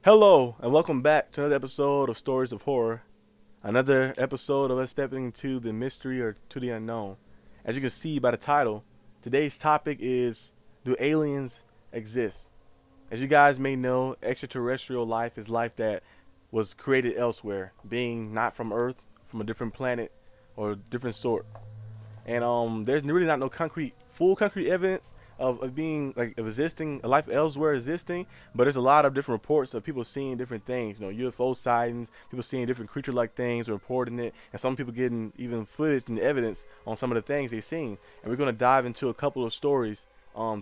Hello, and welcome back to another episode of Stories of Horror. Another episode of us stepping into the mystery or to the unknown. As you can see by the title, today's topic is, do aliens exist? As you guys may know, extraterrestrial life is life that was created elsewhere, being not from Earth, from a different planet or different sort. And there's really not no full concrete evidence of being like of existing a life elsewhere existing, but there's a lot of different reports of people seeing different things. UFO sightings, people seeing different creature-like things, reporting it, and some people getting even footage and evidence on some of the things they've seen. And we're gonna dive into a couple of stories,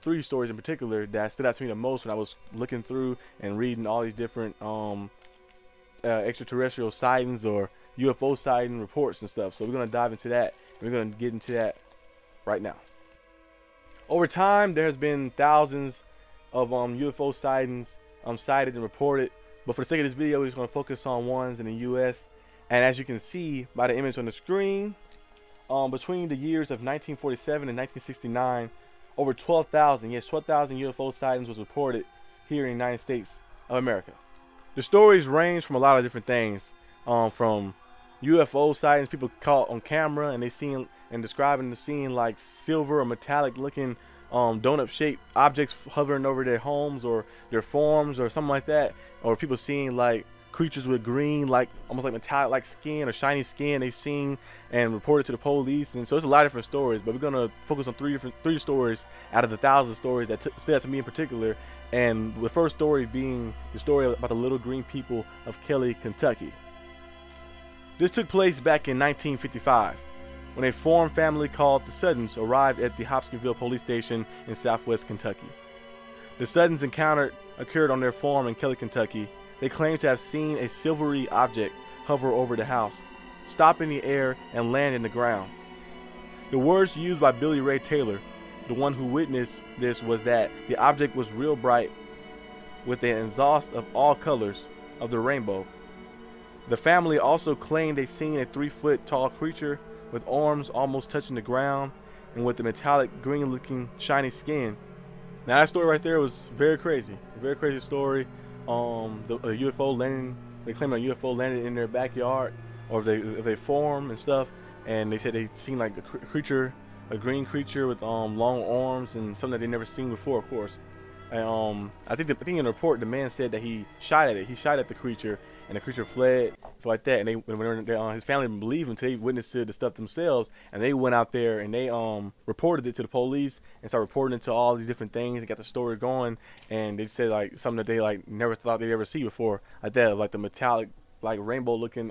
three stories in particular that stood out to me the most when I was looking through and reading all these different extraterrestrial sightings or UFO sighting reports and stuff. So we're gonna dive into that. We're going to get into that right now. Over time, there has been thousands of UFO sightings sighted and reported, but for the sake of this video, we're just going to focus on ones in the U.S. And as you can see by the image on the screen, between the years of 1947 and 1969, over 12,000, yes, 12,000 UFO sightings was reported here in the United States of America. The stories range from a lot of different things, from UFO sightings people caught on camera and they seen and describing the scene like silver or metallic looking donut shaped objects hovering over their homes or their forms or something like that, or people seeing like creatures with green, like almost like metallic like skin or shiny skin they seen and reported to the police. And so it's a lot of different stories, but we're gonna focus on three stories out of the thousands of stories that stood out to me in particular. And the first story being the story about the little green people of Kelly, Kentucky. This took place back in 1955, when a foreign family called the Suttons arrived at the Hopkinsville police station in southwest Kentucky. The Suttons' encounter occurred on their farm in Kelly, Kentucky. They claimed to have seen a silvery object hover over the house, stop in the air, and land in the ground. The words used by Billy Ray Taylor, the one who witnessed this, was that the object was real bright, with an exhaust of all colors of the rainbow. The family also claimed they seen a 3-foot tall creature with arms almost touching the ground and with the metallic green looking shiny skin. Now that story right there was very crazy. A very crazy story. A UFO landing, they claimed a UFO landed in their backyard, or if they form and stuff, and they said they seen like a creature, a green creature with long arms and something that they never seen before, of course. And I think in the report the man said that he shot at it. He shot at the creature, and the creature fled, so like that. And his family didn't believe him until they witnessed the stuff themselves, and they went out there and they reported it to the police and started reporting it to all these different things and got the story going. And they said like something that they like never thought they'd ever see before, like that, like the metallic like rainbow looking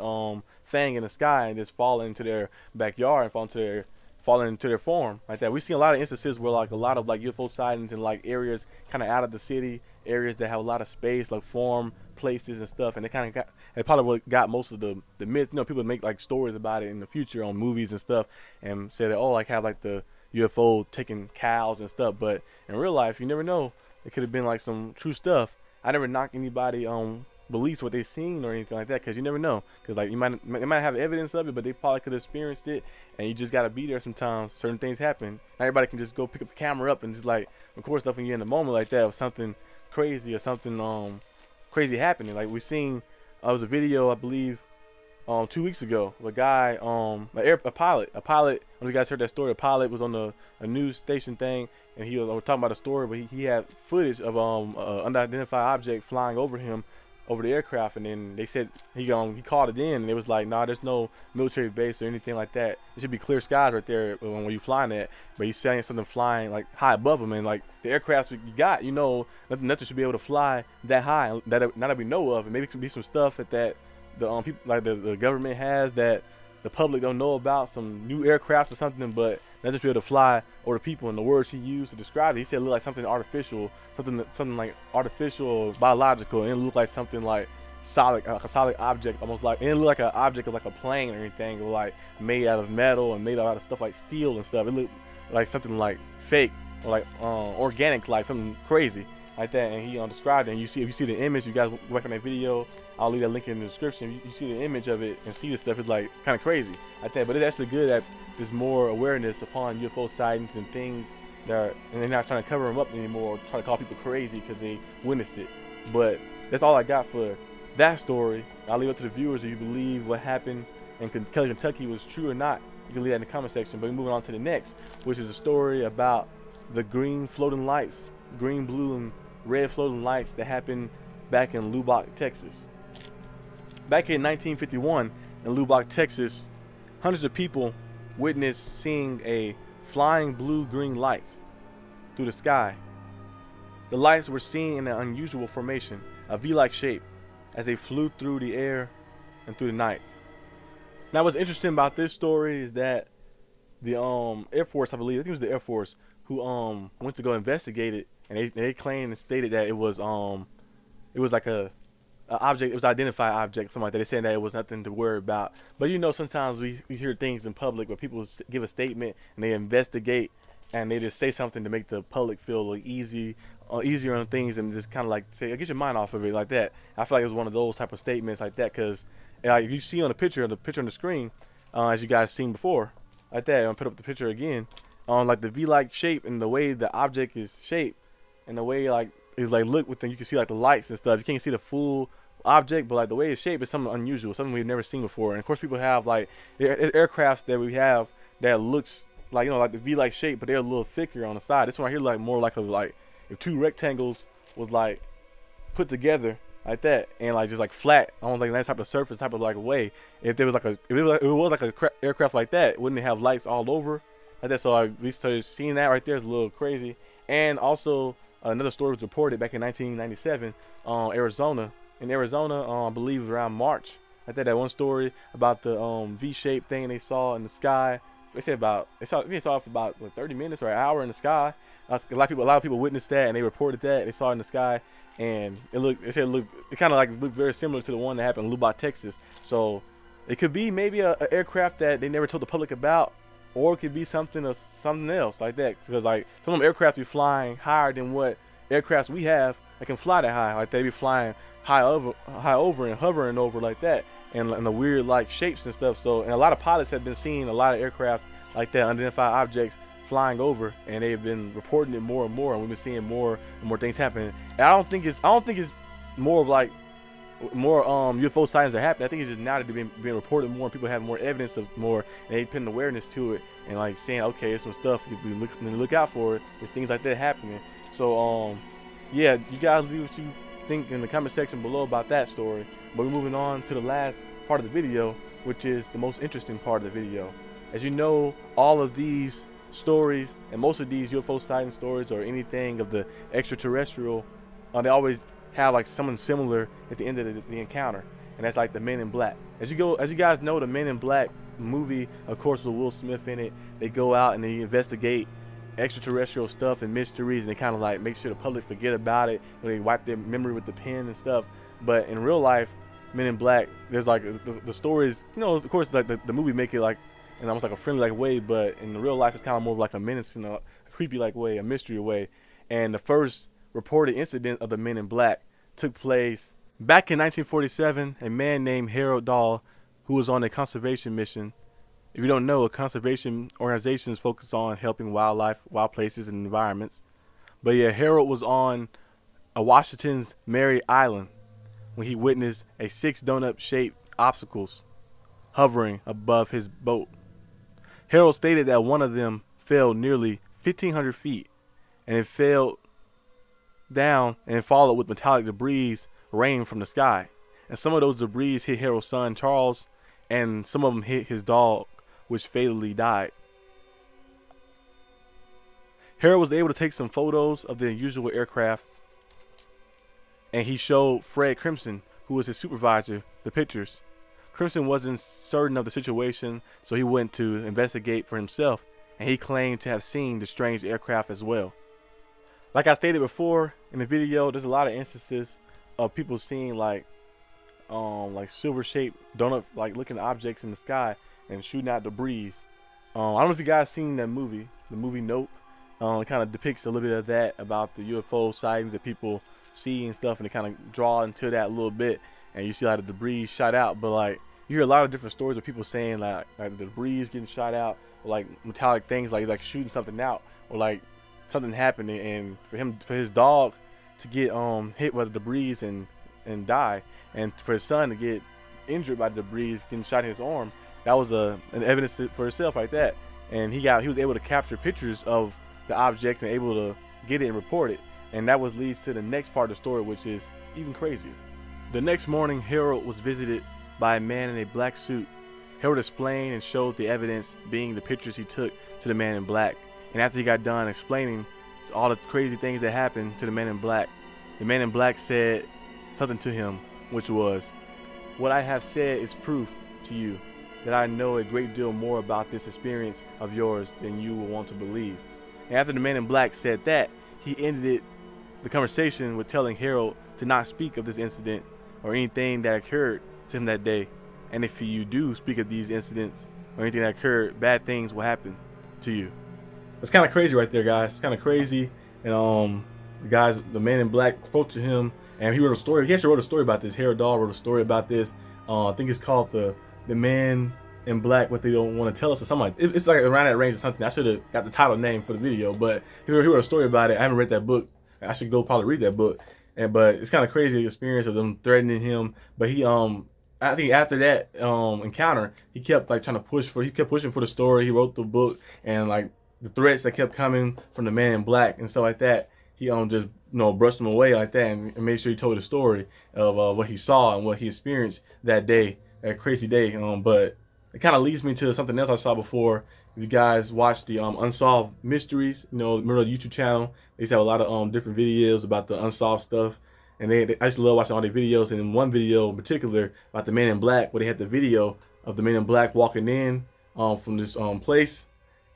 thing in the sky and just falling into their backyard and falling into their farm like that. We've seen a lot of instances where like a lot of like UFO sightings in like areas kind of out of the city, areas that have a lot of space, like farm places and stuff, and it probably what got most of the myth. People make like stories about it in the future on movies and stuff, and say that, oh, like have like the UFO taking cows and stuff, but in real life you never know. It could have been like some true stuff. I never knock anybody beliefs what they seen or anything like that, because you never know, because like they might have evidence of it, but they probably could have experienced it, and you just got to be there sometimes. Certain things happen. Not everybody can just go pick up the camera up and just like record stuff when you're in the moment like that, or something crazy or something crazy happening. Like we seen, was a video I believe 2 weeks ago of a guy, a pilot. When you guys heard that story, a pilot was on a news station thing, and he was talking about a story, but he had footage of unidentified object flying over him, over the aircraft, and then they said he called it in, and it was like, nah, there's no military base or anything like that. It should be clear skies right there when you flying at. But he's saying something flying like high above him, and like the aircrafts you got, nothing should be able to fly that high, that we know of. And maybe it could be some stuff that the people like the government has that the public don't know about, some new aircrafts or something, but not just be able to fly over the people. And the words he used to describe it, he said it looked like something artificial, something like artificial, biological, and it looked like something like solid, like a solid object, almost like, it didn't look like an object of like a plane or anything. It was like made out of metal and made out of stuff like steel and stuff. It looked like something like fake or like organic, like something crazy like that. And he described it. And if you see the image, you guys work on that video, I'll leave that link in the description. You see the image of it and see this stuff. It's like kind of crazy like that. But it's actually good that there's more awareness upon UFO sightings and things that are, and they're not trying to cover them up anymore or try to call people crazy because they witnessed it. But that's all I got for that story. I'll leave it to the viewers if you believe what happened in Kelly, Kentucky was true or not. You can leave that in the comment section. But we're moving on to the next, which is a story about the green floating lights, green, blue, and red floating lights that happened back in Lubbock, Texas. Back in 1951 in Lubbock, Texas, hundreds of people witnessed seeing a flying blue-green light through the sky. The lights were seen in an unusual formation, a V-like shape, as they flew through the air and through the night. Now, what's interesting about this story is that the Air Force, I believe, I think it was the Air Force, who went to go investigate it, and they claimed and stated that it was like a object, it was an identified object, something like that. They said that it was nothing to worry about. But you know, sometimes we hear things in public where people give a statement and they investigate and they just say something to make the public feel like easier on things, and just kind of like say, get your mind off of it like that. I feel like it was one of those type of statements like that, because like you see on the picture on the screen, as you guys seen before, like that. I'm gonna put up the picture again, like the V-like shape and the way the object is shaped, and the way like it's like look within, you can see like the lights and stuff. You can't see the full object, but like the way it's shaped is something unusual, something we've never seen before. And of course, people have like aircrafts that we have that looks like, you know, like the V-like shape, but they're a little thicker on the side. This one right here like more like if two rectangles was like put together like that and like just like flat on like that type of surface, type of like way. If there was like if it was like a aircraft like that, wouldn't it have lights all over like that? So we started seeing that right there is a little crazy. And also another story was reported back in 1997, Arizona. In Arizona, I believe around March. I think that one story about the V-shaped thing they saw in the sky. They said they saw it for about 30 minutes or an hour in the sky. A lot of people witnessed that, and they reported that they saw it in the sky, and it kind of like looked very similar to the one that happened in Lubbock, Texas. So it could be maybe a aircraft that they never told the public about, or it could be something else like that. Because like some of them aircraft be flying higher than what aircrafts we have that can fly that high. Like they be flying high over and hovering over like that, and the weird like shapes and stuff. So, and a lot of pilots have been seeing a lot of aircrafts like that, unidentified objects flying over, and they've been reporting it more and more, and we've been seeing more and more things happening. And I don't think it's more of like more UFO sightings are happening. I think it's just now that they're being reported more, and people have more evidence of more, and they putting awareness to it, and like saying, okay, it's some stuff you look out for it. There's things like that happening. So yeah, you guys leave what you think in the comment section below about that story. But we're moving on to the last part of the video, which is the most interesting part of the video. As you know, all of these stories and most of these UFO sighting stories or anything of the extraterrestrial, they always have like someone similar at the end of the encounter, and that's like the Men in Black. As you guys know, the Men in Black movie, of course, with Will Smith in it. They go out and they investigate extraterrestrial stuff and mysteries, and they kind of like make sure the public forget about it. They wipe their memory with the pen and stuff. But in real life, Men in Black, there's like the stories, you know, of course, like the movie make it like in almost like a friendly like way, but in the real life it's kind of more of like a menacing, a creepy like way, a mystery way. And the first reported incident of the Men in Black took place back in 1947. A man named Harold Dahl, who was on a conservation mission. If you don't know, a conservation organization is focused on helping wildlife, wild places, and environments. But yeah, Harold was on Washington's Mary Island when he witnessed 6 donut-shaped obstacles hovering above his boat. Harold stated that one of them fell nearly 1,500 feet, and it fell down and followed with metallic debris rain from the sky. And some of those debris hit Harold's son Charles, and some of them hit his dog, which fatally died. Harold was able to take some photos of the unusual aircraft, and he showed Fred Crimson, who was his supervisor, the pictures. Crimson wasn't certain of the situation, so he went to investigate for himself, and he claimed to have seen the strange aircraft as well. Like I stated before in the video, there's a lot of instances of people seeing like silver-shaped donut-like looking objects in the sky and shooting out debris. I don't know if you guys seen that movie, the movie Nope. It kind of depicts a little bit of that about the UFO sightings that people see and stuff, and they kind of draw into that a little bit, and you see a lot of debris shot out. But like you hear a lot of different stories of people saying like the debris getting shot out, or like metallic things like shooting something out, or like something happening, and for his dog to get hit with the debris and and die, and for his son to get injured by debris, getting shot in his arm, that was an evidence for itself like that. And he was able to capture pictures of the object and able to get it and report it. And that leads to the next part of the story, which is even crazier. The next morning, Harold was visited by a man in a black suit. Harold explained and showed the evidence, being the pictures he took, to the man in black. And after he got done explaining all the crazy things that happened to the man in black, the man in black said something to him, which was, "What I have said is proof to you that I know a great deal more about this experience of yours than you will want to believe." And after the man in black said that, he ended the conversation with telling Harold to not speak of this incident or anything that occurred to him that day. And if you do speak of these incidents or anything that occurred, bad things will happen to you. It's kind of crazy right there, guys. It's kind of crazy. And the man in black spoke to him, and he wrote a story. He actually wrote a story about this. Harold Dahl wrote a story about this. I think it's called the Man in Black, What They Don't Want to Tell Us, or something like that. It's like around that range or something. I should have got the title name for the video, but he wrote a story about it. I haven't read that book. I should go probably read that book. But it's kind of crazy, the experience of them threatening him. But he I think after that encounter, he kept like trying to pushing for the story. He wrote the book, and like the threats that kept coming from the man in black and stuff like that, he just brushed them away like that, and made sure he told the story of what he saw and what he experienced that day, that crazy day. But it kind of leads me to something else I saw before. If you guys watch the Unsolved Mysteries, remember the YouTube channel? They used to have a lot of different videos about the unsolved stuff. And I used to love watching all their videos. And in one video in particular about the man in black, where they had the video of the man in black walking in from this place.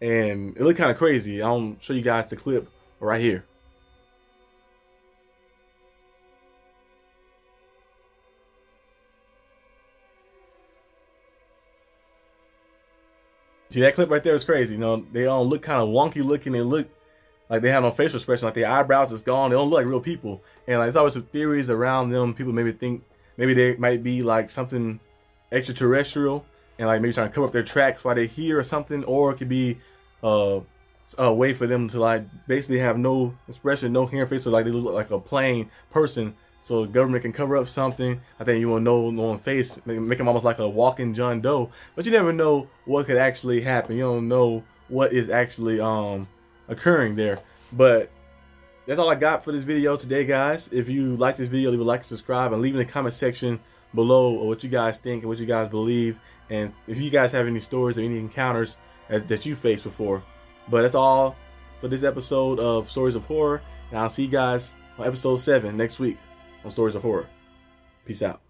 And it looked kind of crazy. I'll show you guys the clip right here. See, that clip right there is crazy. They look kind of wonky looking. They look like they have no facial expression, like their eyebrows is gone. They don't look like real people. And like, there's always some theories around them. People maybe think maybe they might be like something extraterrestrial, and like maybe trying to cover up their tracks while they're here or something. Or it could be a way for them to like basically have no expression, no hair, face, so like they look like a plain person. So the government can cover up something. I think you will know on face, make them almost like a walking John Doe. But you never know what could actually happen. You don't know what is actually occurring there. But that's all I got for this video today, guys. If you like this video, leave a like and subscribe, and leave in the comment section below what you guys think and what you guys believe, and if you guys have any stories or any encounters that you faced before. But that's all for this episode of Stories of Horror, and I'll see you guys on episode 7 next week on Stories of Horror. Peace out.